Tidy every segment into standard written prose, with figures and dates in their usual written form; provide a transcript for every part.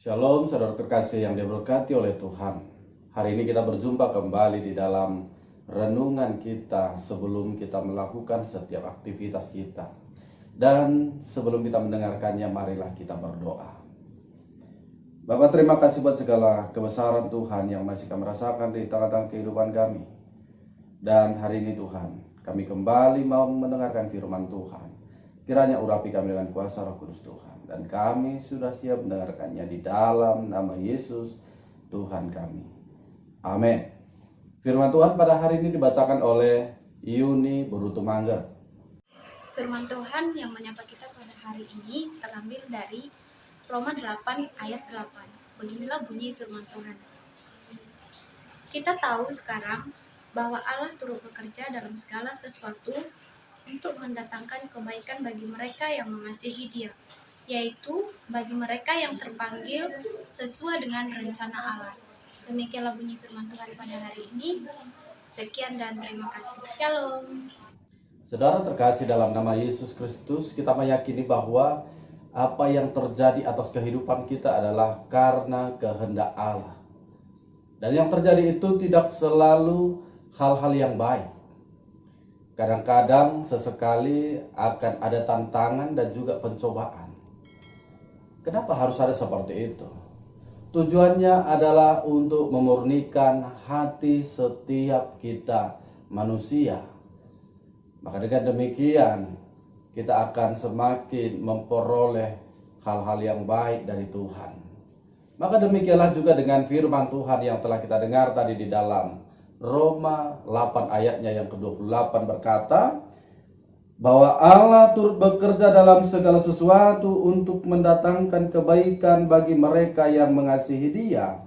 Shalom saudara terkasih yang diberkati oleh Tuhan. Hari ini kita berjumpa kembali di dalam renungan kita sebelum kita melakukan setiap aktivitas kita. Dan sebelum kita mendengarkannya, marilah kita berdoa. Bapa, terima kasih buat segala kebesaran Tuhan yang masih kami rasakan di tengah-tengah kehidupan kami. Dan hari ini Tuhan, kami kembali mau mendengarkan firman Tuhan. Kiranya urapi kami dengan kuasa Roh Kudus Tuhan. Dan kami sudah siap mendengarkannya di dalam nama Yesus Tuhan kami. Amin. Firman Tuhan pada hari ini dibacakan oleh Yuni Burutumangger. Firman Tuhan yang menyapa kita pada hari ini terambil dari Roma 8 ayat 8. Beginilah bunyi firman Tuhan. Kita tahu sekarang bahwa Allah turut bekerja dalam segala sesuatu untuk mendatangkan kebaikan bagi mereka yang mengasihi Dia, yaitu bagi mereka yang terpanggil sesuai dengan rencana Allah. Demikianlah bunyi firman Tuhan pada hari ini. Sekian dan terima kasih. Shalom. Saudara terkasih dalam nama Yesus Kristus, kita meyakini bahwa apa yang terjadi atas kehidupan kita adalah karena kehendak Allah. Dan yang terjadi itu tidak selalu hal-hal yang baik. Kadang-kadang sesekali akan ada tantangan dan juga pencobaan. Kenapa harus ada seperti itu? Tujuannya adalah untuk memurnikan hati setiap kita manusia. Maka dengan demikian kita akan semakin memperoleh hal-hal yang baik dari Tuhan. Maka demikianlah juga dengan firman Tuhan yang telah kita dengar tadi di dalam Roma 8 ayatnya yang ke-28 berkata bahwa Allah turut bekerja dalam segala sesuatu untuk mendatangkan kebaikan bagi mereka yang mengasihi Dia,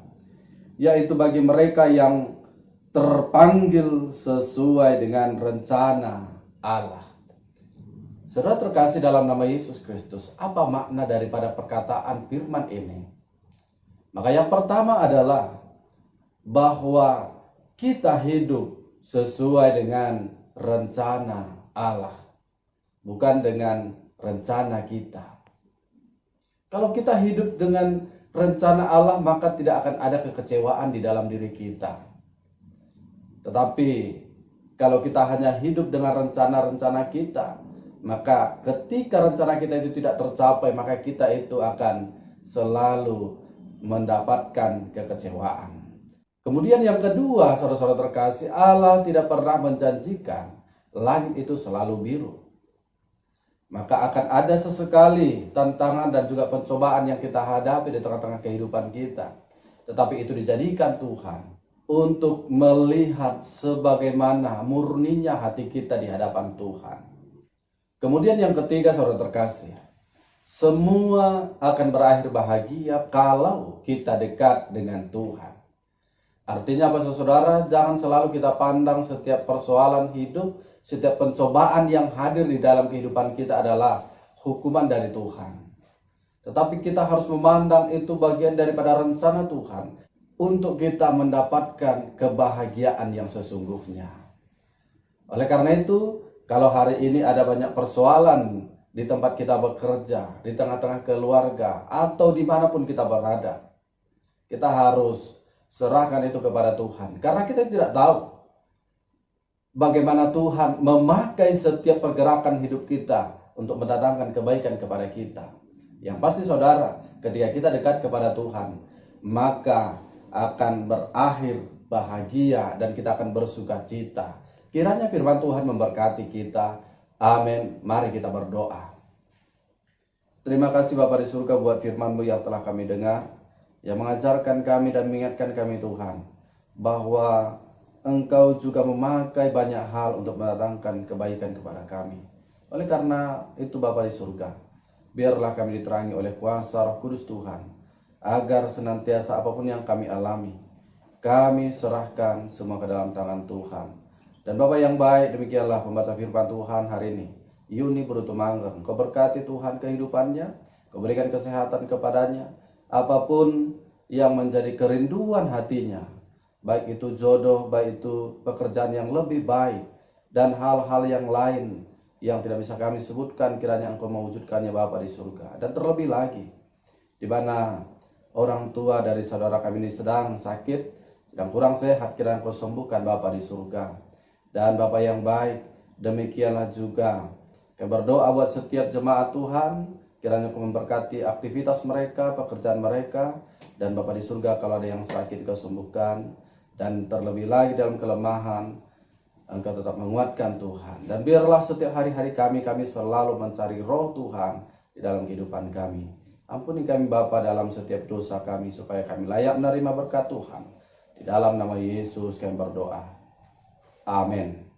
yaitu bagi mereka yang terpanggil sesuai dengan rencana Allah. Saudara terkasih dalam nama Yesus Kristus, apa makna daripada perkataan firman ini? Maka yang pertama adalah bahwa kita hidup sesuai dengan rencana Allah, bukan dengan rencana kita. Kalau kita hidup dengan rencana Allah, maka tidak akan ada kekecewaan di dalam diri kita. Tetapi kalau kita hanya hidup dengan rencana-rencana kita, maka ketika rencana kita itu tidak tercapai, maka kita itu akan selalu mendapatkan kekecewaan. Kemudian yang kedua, saudara-saudara terkasih, Allah tidak pernah menjanjikan langit itu selalu biru. Maka akan ada sesekali tantangan dan juga pencobaan yang kita hadapi di tengah-tengah kehidupan kita. Tetapi itu dijadikan Tuhan untuk melihat sebagaimana murninya hati kita di hadapan Tuhan. Kemudian yang ketiga, saudara terkasih, semua akan berakhir bahagia kalau kita dekat dengan Tuhan. Artinya apa saudara? Jangan selalu kita pandang setiap persoalan hidup, setiap pencobaan yang hadir di dalam kehidupan kita adalah hukuman dari Tuhan. Tetapi kita harus memandang itu bagian daripada rencana Tuhan untuk kita mendapatkan kebahagiaan yang sesungguhnya. Oleh karena itu, kalau hari ini ada banyak persoalan di tempat kita bekerja, di tengah-tengah keluarga, atau dimanapun kita berada, kita harus serahkan itu kepada Tuhan. Karena kita tidak tahu bagaimana Tuhan memakai setiap pergerakan hidup kita untuk mendatangkan kebaikan kepada kita. Yang pasti saudara, ketika kita dekat kepada Tuhan, maka akan berakhir bahagia dan kita akan bersuka cita. Kiranya firman Tuhan memberkati kita. Amin. Mari kita berdoa. Terima kasih Bapa di surga buat firman-Mu yang telah kami dengar, yang mengajarkan kami dan mengingatkan kami Tuhan, bahwa Engkau juga memakai banyak hal untuk mendatangkan kebaikan kepada kami. Oleh karena itu Bapa di surga, biarlah kami diterangi oleh kuasa Roh Kudus Tuhan, agar senantiasa apapun yang kami alami, kami serahkan semua ke dalam tangan Tuhan. Dan Bapa yang baik, demikianlah pembaca firman Tuhan hari ini, Yuni Burutumangger. Engkau berkati Tuhan kehidupannya, Kau berikan kesehatan kepadanya, apapun yang menjadi kerinduan hatinya, baik itu jodoh, baik itu pekerjaan yang lebih baik, dan hal-hal yang lain yang tidak bisa kami sebutkan, kiranya Engkau mewujudkannya Bapa di surga. Dan terlebih lagi, di mana orang tua dari saudara kami ini sedang sakit, sedang kurang sehat, kiranya Kau sembuhkan Bapa di surga. Dan Bapa yang baik, demikianlah juga kami berdoa buat setiap jemaat Tuhan, kiranya Kau memberkati aktivitas mereka, pekerjaan mereka, dan Bapa di surga, kalau ada yang sakit Kau sembuhkan, dan terlebih lagi dalam kelemahan Engkau tetap menguatkan Tuhan. Dan biarlah setiap hari-hari kami selalu mencari roh Tuhan di dalam kehidupan kami. Ampuni kami Bapa dalam setiap dosa kami, supaya kami layak menerima berkat Tuhan. Di dalam nama Yesus kami berdoa. Amin.